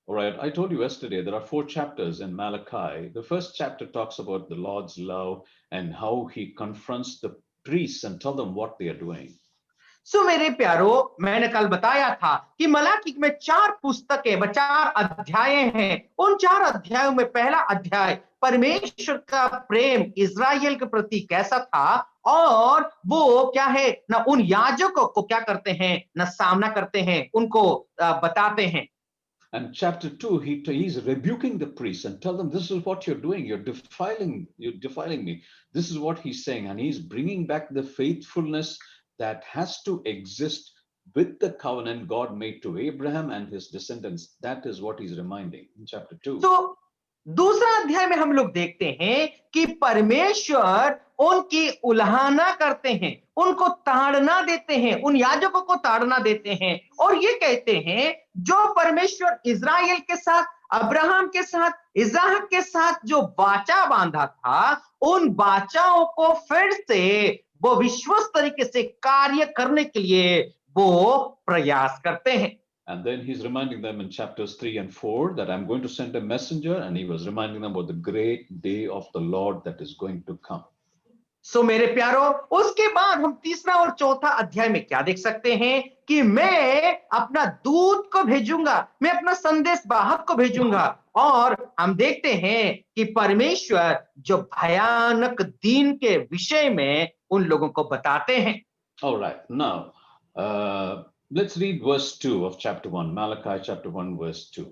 All right, I told you yesterday there are 4 chapters in Malachi. The first chapter talks about the Lord's love and how he confronts the priests and tell them what they are doing. सो मेरे प्यारो, मैंने कल बताया था कि मलाकी में 4 पुस्तकें, 4 अध्याय हैं। उन 4 अध्यायों में पहला अध्याय परमेश्वर का प्रेम इजराइल के प्रति कैसा था, और वो क्या है ना, उन याजकों को क्या करते हैं ना, सामना करते हैं, उनको बताते हैं। And chapter 2, he's rebuking the priests and tell them, this is what you're doing. You're defiling me. This is what he's saying. And he's bringing back the faithfulness that has to exist with the covenant God made to Abraham and his descendants. That is what he's reminding in chapter 2. तो दूसरा अध्याय में हम लोग देखते हैं कि परमेश्वर उनकी उल्लंघना करते हैं, उनको ताड़ना देते हैं, उन याजकों को ताड़ना देते हैं, और ये कहते हैं जो परमेश्वर इजराइल के साथ, अब्राहम के साथ, इसहाक के साथ जो वाचा बांधा था, उन वाचाओं को फिर से वो विश्वस्त तरीके से कार्य करने के लिए वो प्रयास करते हैं। And then he's reminding them in chapters 3 and 4 that I'm going to send a messenger, and he was reminding them about the great day of the Lord that is going to come. सो मेरे प्यारो, उसके बाद हम तीसरा और चौथा अध्याय में क्या देख सकते हैं कि मैं अपना दूत को भेजूंगा, मैं अपना संदेश वाहक को भेजूंगा, और हम देखते हैं कि परमेश्वर जो भयानक दिन के विषय में उन लोगों को बताते हैं। All right, now let's read verse 2 of chapter 1, Malachi chapter 1 verse 2.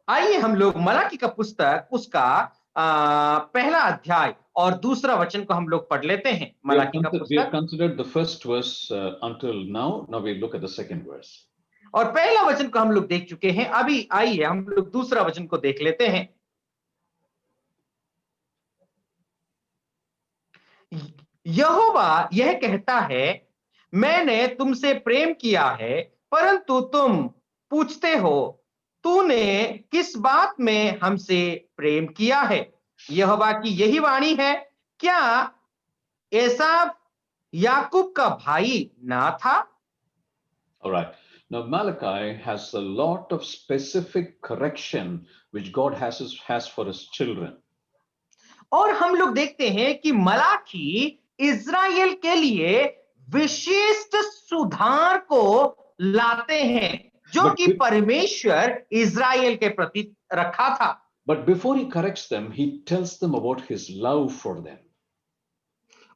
आइए हम लोग मलाकी का पुस्तक उसका पहला अध्याय और दूसरा वचन को हम लोग पढ़ लेते हैं। मलाकी का We have पुस्तक, considered the first verse until now. Now we look at the second verse. और पहला वचन को हम लोग देख चुके हैं, अभी आइए हम लोग दूसरा वचन को देख लेते हैं। यहोवा यह कहता है, मैंने तुमसे प्रेम किया है, परंतु तुम पूछते हो तूने किस बात में हमसे प्रेम किया है। यहोवा की यही वाणी है, क्या एसाव याकूब का भाई ना था। All right. Now Malachi has a lot of specific correction which God has for his children. और हम लोग देखते हैं कि मलाकी इज़राइल के लिए विशिष्ट सुधार को लाते हैं जो But कि be- परमेश्वर इज़राइल के प्रति रखा था। but before he corrects them, he tells them about his love for them.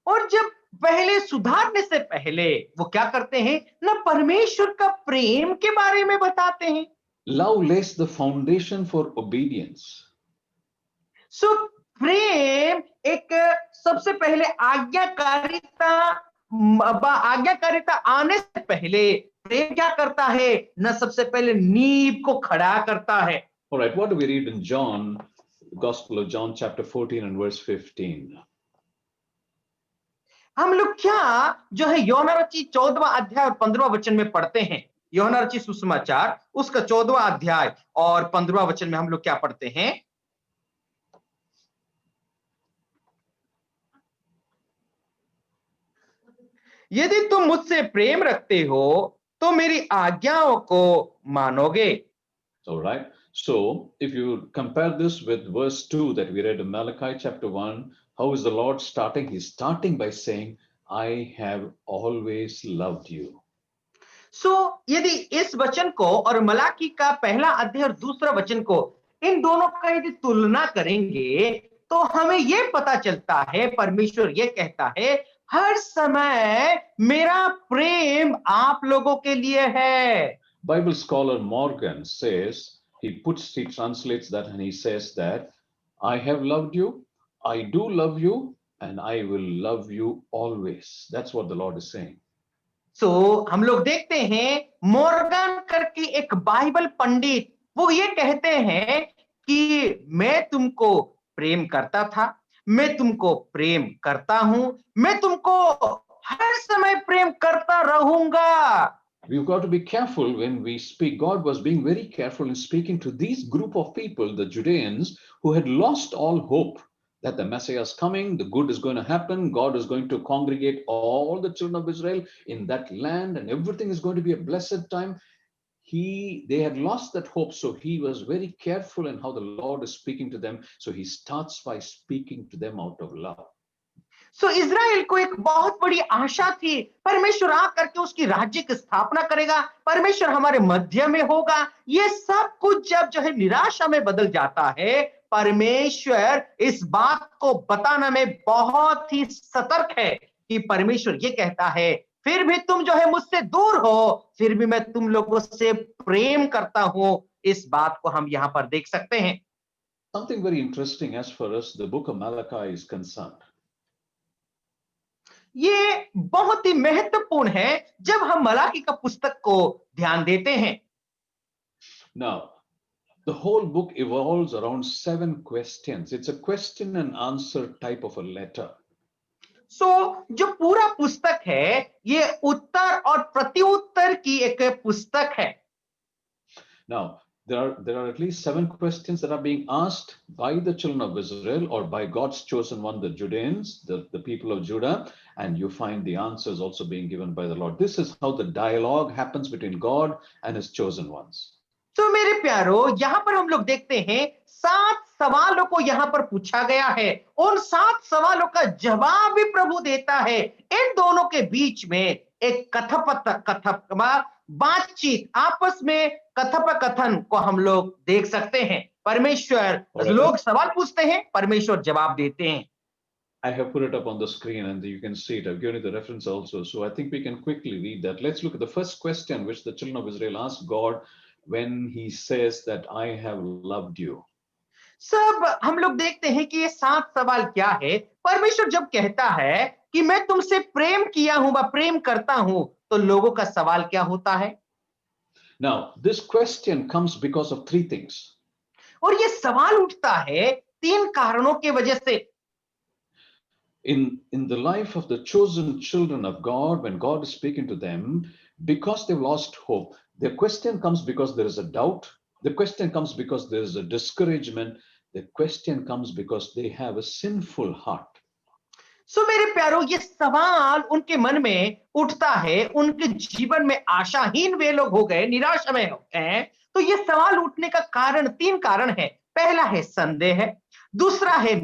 और जब पहले सुधारने से पहले वो क्या करते हैं ना, परमेश्वर का प्रेम के बारे में बताते हैं। Love lays the foundation for obedience. सो प्रेम एक सबसे पहले आज्ञाकारिता आने से पहले प्रेम क्या करता है ना, सबसे पहले नींव को खड़ा करता है। All right, what do we read in John, Gospel of John, chapter 14 and verse 15? हम लोग क्या जो है योना रची 14वां अध्याय और 15वां वचन में पढ़ते हैं। योना रची सुसमाचार उसका 14वां अध्याय और 15वां वचन में हम लोग क्या पढ़ते हैं। यदि तुम मुझसे प्रेम रखते हो तो मेरी आज्ञाओं को मानोगे। All right. So if you compare this with verse 2 that we read in Malachi chapter 1, how is the Lord starting? He's starting by saying, I have always loved you. सो यदि इस वचन को और मलाकी का पहला अध्याय और दूसरा वचन को इन दोनों का यदि तुलना करेंगे तो हमें यह पता चलता है परमेश्वर यह कहता है हर समय मेरा प्रेम आप लोगों के लिए है। Bible scholar Morgan says, he translates that and he says that, I have loved you, I do love you, and I will love you always. That's what the Lord is saying. सो हम लोग देखते हैं मॉर्गन करके एक बाइबल पंडित वो ये कहते हैं कि मैं तुमको प्रेम करता था, मैं तुमको प्रेम करता हूं, मैं तुमको हर समय प्रेम करता रहूंगा। We've got to be careful when we speak. God was being very careful in speaking to these group of people, the Judeans, who had lost all hope that the Messiah is coming, the good is going to happen, God is going to congregate all the children of Israel in that land, and everything is going to be a blessed time. They had lost that hope, so he was very careful in how the Lord is speaking to them. So he starts by speaking to them out of love. So Israel को एक बहुत बड़ी आशा थी, परमेश्वर आकर के उसकी राज्य की स्थापना करेगा, परमेश्वर हमारे मध्य में होगा। ये सब कुछ जब जो है निराशा में बदल जाता है, परमेश्वर इस बात को बताने में बहुत ही सतर्क है कि परमेश्वर ये कहता है फिर भी तुम जो है मुझसे दूर हो, फिर भी मैं तुम लोगों से प्रेम करता हूं। इस बात को हम यहां पर देख सकते हैं। Something very interesting as far as the book of Malachi is concerned. ये बहुत ही महत्वपूर्ण है जब हम मलाकी का पुस्तक को ध्यान देते हैं। Now, the whole book evolves around 7 questions. It's a question and answer type of a letter. सो जो पूरा पुस्तक है ये उत्तर और प्रत्युत्तर की एक पुस्तक है। Now, there are at least 7 questions that are being asked by the children of Israel or by God's chosen one, the Judeans, the people of Judah, and you find the answers also being given by the Lord. This is how the dialogue happens between God and his chosen ones. तो मेरे प्यारो यहाँ पर हम लोग देखते हैं 7 सवालों को यहाँ पर पूछा गया है, उन 7 सवालों का जवाब भी प्रभु देता है। इन दोनों के बीच में एक बातचीत, आपस में कथोपकथन को हम लोग देख सकते हैं। परमेश्वर लोग सवाल पूछते हैं, परमेश्वर जवाब देते हैं। I have put it up on the screen and you can see it. I've given you the reference also. So I think we can quickly read that. Let's look at the first question which the children of Israel asked God when he says that I have loved you. सब हम लोग देखते हैं कि ये 7 सवाल क्या है। परमेश्वर जब कहता है कि मैं तुमसे प्रेम किया हूं, मैं प्रेम करता हूं, तो लोगों का सवाल क्या होता है? Now, this question comes because of 3 things. और ये सवाल उठता है 3 कारणों की वजह से। In the life of the chosen children of God, when God is speaking to them, because they've lost hope, the question comes because there is a doubt. The question comes because there is a discouragement. The question comes because they have a sinful heart. सो मेरे प्यारो ये सवाल उनके मन में उठता है, उनके जीवन में आशाहीन वे लोग हो गए, निराशा में हो गए। तो ये सवाल उठने का कारण 3 कारण है। पहला है संदेह, दूसरा है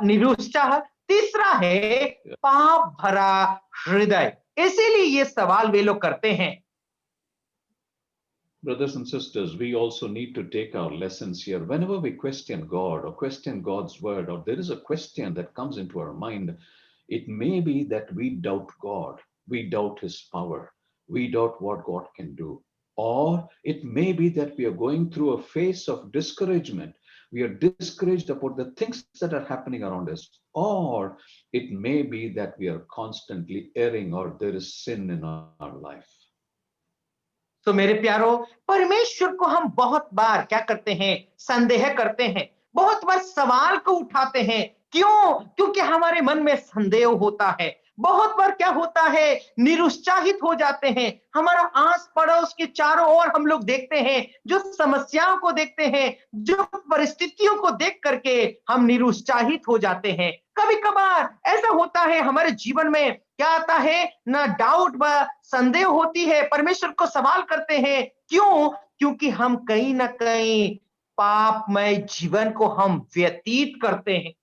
निरुत्साह, तीसरा है पाप भरा हृदय। इसीलिए ये सवाल वे लोग करते हैं। Brothers and sisters, we also need to take our lessons here. Whenever we question God or question God's word, or there is a question that comes into our mind, it may be that we doubt God, we doubt his power, we doubt what God can do. Or it may be that we are going through a phase of discouragement. We are discouraged about the things that are happening around us. Or it may be that we are constantly erring or there is sin in our life. तो मेरे प्यारो, परमेश्वर को हम बहुत बार क्या करते हैं? संदेह करते हैं, बहुत बार सवाल को उठाते हैं। क्यों? क्योंकि हमारे मन में संदेह होता है। बहुत बार क्या होता है? निरुत्साहित हो जाते हैं। हमारा आस पड़ोस के चारों ओर हम लोग देखते हैं, जो समस्याओं को देखते हैं, जो परिस्थितियों को देख करके हम निरुत्साहित हो जाते हैं। कभी कभार ऐसा होता है हमारे जीवन में, क्या आता है ना, डाउट व संदेह होती है, परमेश्वर को सवाल करते हैं। क्यों? क्योंकि हम कहीं ना कहीं पापमय जीवन को हम व्यतीत करते हैं।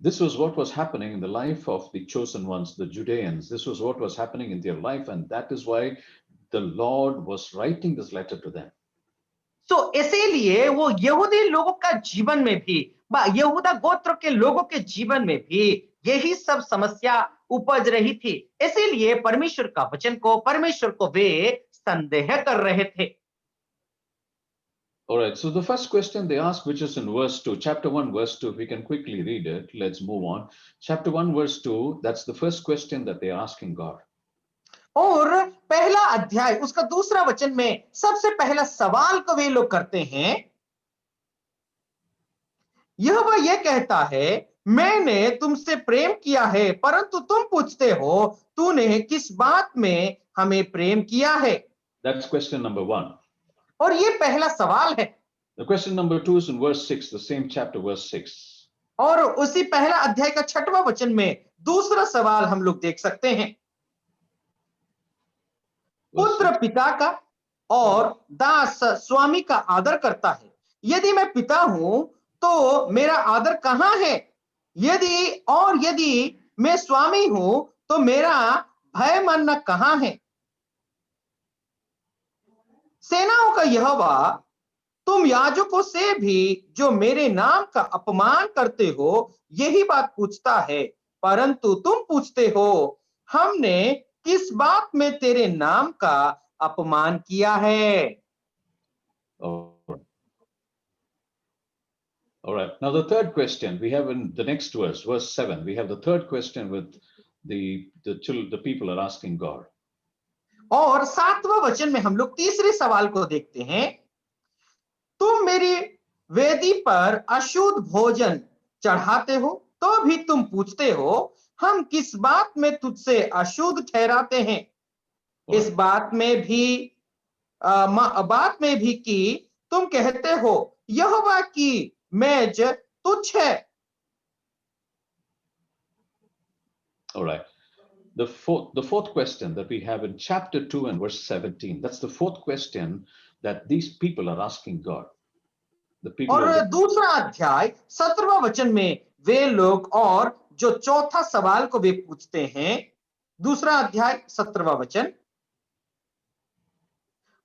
This was what was happening in the life of the chosen ones, the Judeans. This was what was happening in their life, and that is why the Lord was writing this letter to them. तो इसीलिए वो यहूदी लोगों का जीवन में भी, यहूदा गोत्र के लोगों के जीवन में भी यही सब समस्या उपज रही थी। इसीलिए परमेश्वर का वचन को, परमेश्वर को वे संदेह कर रहे थे। All right, so the first question they ask, which is in verse 2, chapter 1, verse 2, if we can quickly read it, let's move on. Chapter 1, verse 2, that's the first question that they're asking God. और पहला अध्याय उसका दूसरा वचन में सबसे पहला सवाल को वे लोग करते हैं। यहोवा यह कहता है, मैंने तुमसे प्रेम किया है, परंतु तुम पूछते हो, तूने किस बात में हमें प्रेम किया है? That's question number 1. और ये पहला सवाल है। The question number 2 is in verse 6, the same chapter, verse 6. और उसी पहला अध्याय का 6वां वचन में दूसरा सवाल हम लोग देख सकते हैं। पुत्र पिता का और दास स्वामी का आदर करता है। यदि मैं पिता हूं तो मेरा आदर कहां है? यदि मैं स्वामी हूं तो मेरा भय मानना कहां है? सेनाओं का यहोवा, तुम याजकों से भी जो मेरे नाम का अपमान करते हो यही बात पूछता है, परंतु तुम पूछते हो, हमने किस बात में तेरे नाम का अपमान किया है? All right. Now the third question we have in the next verse, verse 7. We have the third question with the people are asking God. और 7वां वचन में हम लोग तीसरे सवाल को देखते हैं। तुम मेरी वेदी पर अशुद्ध भोजन चढ़ाते हो तो भी तुम पूछते हो, हम किस बात में तुझसे अशुद्ध ठहराते हैं? इस बात में भी कि तुम कहते हो यहोवा की मेज तुच्छ है। All right. The fourth question that we have in chapter 2 and verse 17. That's the fourth question that these people are asking God. The people और दूसरा अध्याय 17वां वचन में वे लोग और जो चौथा सवाल को वे पूछते हैं। दूसरा अध्याय 17वां वचन,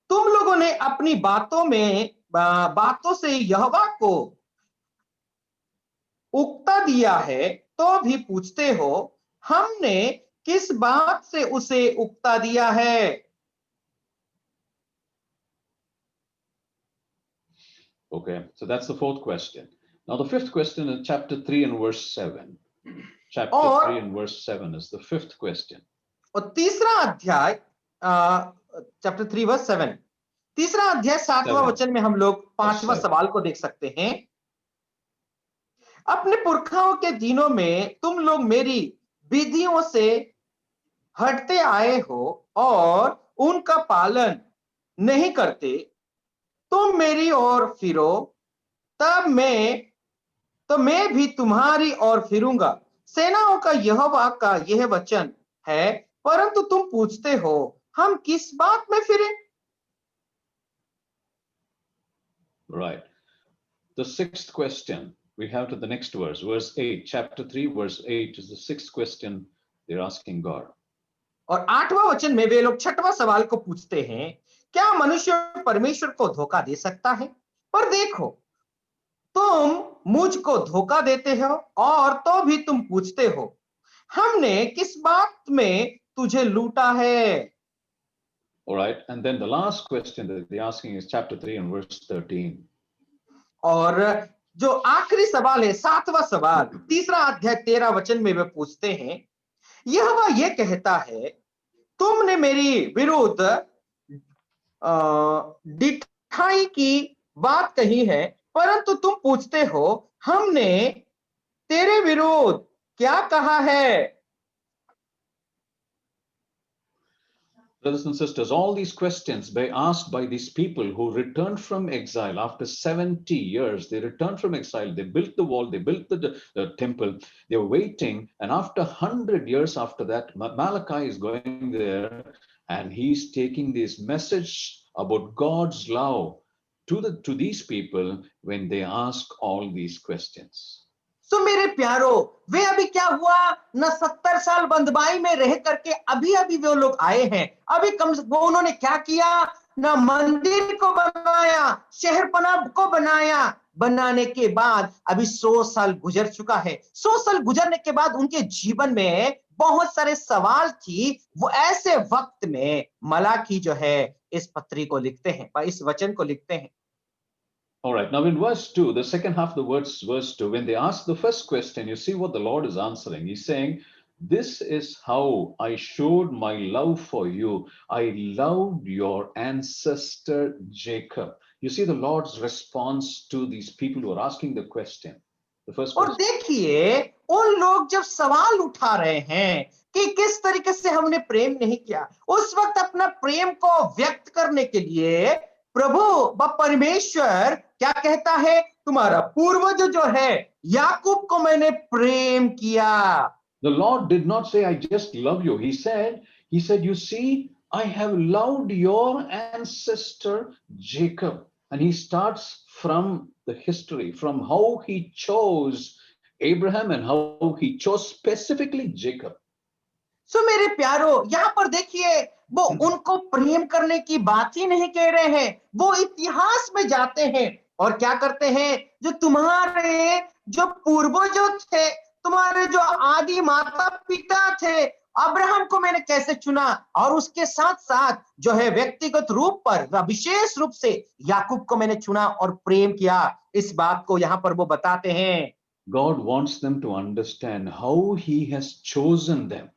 तुम लोगों ने अपनी बातों से यहोवा को उक्ता दिया है तो भी पूछते हो, हमने किस बात से उसे उक्ता दिया है? Okay, so that's the fourth question. Now the fifth question in chapter 3 and verse 7. Chapter 3 and verse 7 is the fifth question. और तीसरा अध्याय चैप्टर 3 वर्स 7, तीसरा अध्याय 7वां वचन में हम लोग 5वां सवाल को देख सकते हैं। अपने पुरखाओं के दिनों में तुम लोग मेरी विधियों से हटते आए हो और उनका पालन नहीं करते। तुम मेरी ओर फिरो, तब मैं भी तुम्हारी ओर फिरूंगा। सेनाओं का यहोवा का यह वचन है, परंतु तुम पूछते हो, हम किस बात में फिरे? Right. The sixth question We have to the next verse, verse 8, chapter 3, verse 8 is the sixth question they're asking God. और 8वां वचन में वे लोग 6वां सवाल को पूछते हैं, क्या मनुष्य परमेश्वर को धोखा दे सकता है? पर देखो, तुम मुझको धोखा देते हो और तो भी तुम पूछते हो, हमने किस बात में तुझे लूटा है? All right, and then the last question that they're asking is chapter 3 and verse 13. और जो आखिरी सवाल है, 7वां सवाल, 3रा अध्याय 13 वचन में वे पूछते हैं, यहोवा ये कहता है, तुमने मेरी विरुद्ध डिठाई की बात कही है, परंतु तुम पूछते हो, हमने तेरे विरुद्ध क्या कहा है? Brothers and sisters, all these questions asked by these people who returned from exile after 70 years, they returned from exile, they built the wall, they built the temple, they were waiting, and after 100 years after that, Malachi is going there and he's taking this message about God's love to these people when they ask all these questions. तो मेरे प्यारो, वे अभी क्या हुआ ना, 70 साल बंदबाई में रह करके अभी अभी वो लोग आए हैं। अभी वो उन्होंने क्या किया ना, मंदिर को बनाया, शहरपना को बनाया, बनाने के बाद अभी 100 साल गुजर चुका है। 100 साल गुजरने के बाद उनके जीवन में बहुत सारे सवाल थी। वो ऐसे वक्त में मलाकी जो है इस पत्री को लिखते हैं, इस वचन को लिखते हैं। All right, now in verse 2, the second half of the words, verse 2, when they ask the first question, you see what the Lord is answering. He's saying, this is how I showed my love for you. I loved your ancestor Jacob. You see the Lord's response to these people who are asking the question. The first question. और देखिए, उन लोग जब सवाल उठा रहे हैं कि किस तरीके से हमने प्रेम नहीं किया, उस वक्त अपना प्रेम को व्यक्त करने के लिए प्रभु व परमेश्वर क्या कहता है, तुम्हारा पूर्वज जो है याकूब को मैंने प्रेम किया। The Lord did not say, I just love you. He said, you see, I have loved your ancestor Jacob. And he starts from the history, from how he chose Abraham and how he chose specifically Jacob. सो मेरे प्यारो, यहाँ पर देखिए, वो उनको प्रेम करने की बात ही नहीं कह रहे हैं, वो इतिहास में जाते हैं और क्या करते हैं, जो तुम्हारे जो पूर्वजों थे, तुम्हारे जो आदि माता पिता थे, अब्राहम को मैंने कैसे चुना, और उसके साथ साथ जो है व्यक्तिगत रूप पर विशेष रूप से याकूब को मैंने चुना और प्रेम किया। इस बात को यहाँ पर वो बताते हैं। God wants them to understand how he has chosen them.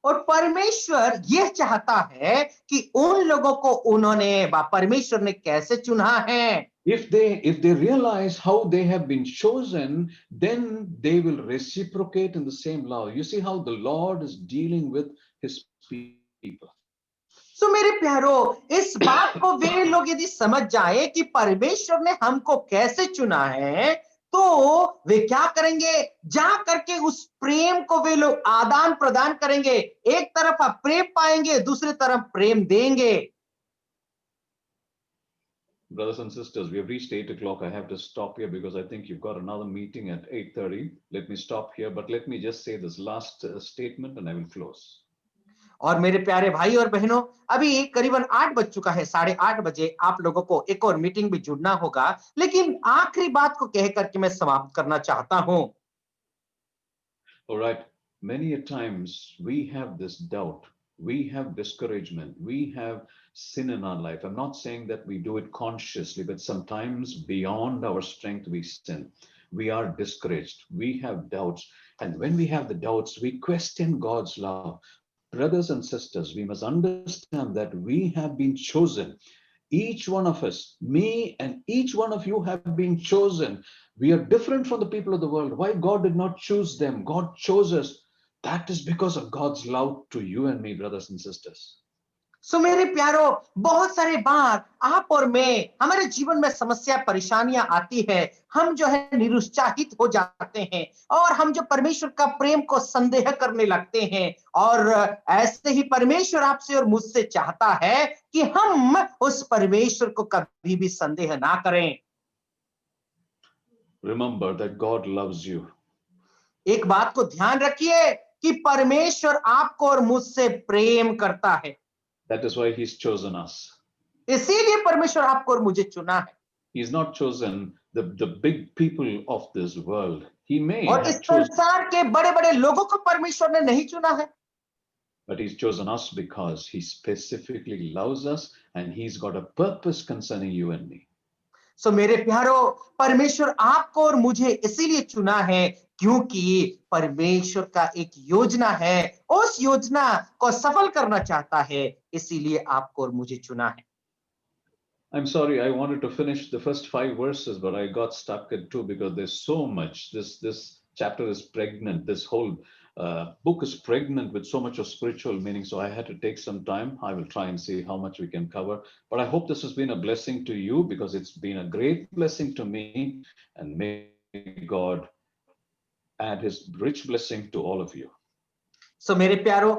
और परमेश्वर यह चाहता है कि उन लोगों को उन्होंने परमेश्वर ने कैसे चुना है। If they realize how they have been chosen, then they will reciprocate in the same love. You see how the Lord is dealing with his people. सो मेरे प्यारो, इस बात को वे लोग यदि समझ जाए कि परमेश्वर ने हमको कैसे चुना है, तो वे क्या करेंगे, जा करके उस प्रेम को वे लोग आदान प्रदान करेंगे। एक तरफ आप प्रेम पाएंगे, दूसरी तरफ प्रेम देंगे। Brothers and sisters, we have reached 8 o'clock. I have to stop here because I think you've got another meeting at 8:30. Let me stop here, but let me just say this last statement and I will close. और मेरे प्यारे भाई और बहनों, अभी करीबन 8 बज चुका है, 8:30 बजे आप लोगों को एक और मीटिंग भी जुड़ना होगा, लेकिन आखिरी बात को कह करके मैं समाप्त करना चाहता हूं। All right, many a times we have this doubt, we have discouragement, we have sin in our life. I'm not saying that we do it consciously, but sometimes beyond our strength we sin. We are discouraged, we have doubts, and when we have the doubts, we question God's love. Brothers and sisters, we must understand that we have been chosen. Each one of us, me and each one of you have been chosen. We are different from the people of the world. Why God did not choose them? God chose us. That is because of God's love to you and me, brothers and sisters. सो मेरे प्यारो, बहुत सारे बार आप और मैं, हमारे जीवन में समस्या परेशानियां आती है, हम जो है निरुत्साहित हो जाते हैं और हम जो परमेश्वर का प्रेम को संदेह करने लगते हैं, और ऐसे ही परमेश्वर आपसे और मुझसे चाहता है कि हम उस परमेश्वर को कभी भी संदेह ना करें। remember that God loves you. एक बात को ध्यान रखिए कि परमेश्वर आपको और मुझसे प्रेम करता है, That is why He's chosen us. इसीलिए परमेश्वर आपको और मुझे चुना है। He's not chosen the big people of this world. He may और इस have chosen, संसार के बड़े बड़े लोगों को परमेश्वर ने नहीं चुना है, but He's chosen us because He specifically loves us and He's got a purpose concerning you and me. सो मेरे प्यारो, परमेश्वर आपको और मुझे इसीलिए चुना है क्योंकि परमेश्वर का एक योजना है, उस योजना को सफल करना चाहता है, इसीलिए आपको और मुझे चुना है। I'm sorry, I wanted to finish the first 5 verses, but I got stuck at 2 because there's so much. This chapter is pregnant. This whole book is pregnant with so much of spiritual meaning. So I had to take some time. I will try and see how much we can cover. But I hope this has been a blessing to you because it's been a great blessing to me. And may God add His rich blessing to all of you. सो मेरे प्यारो,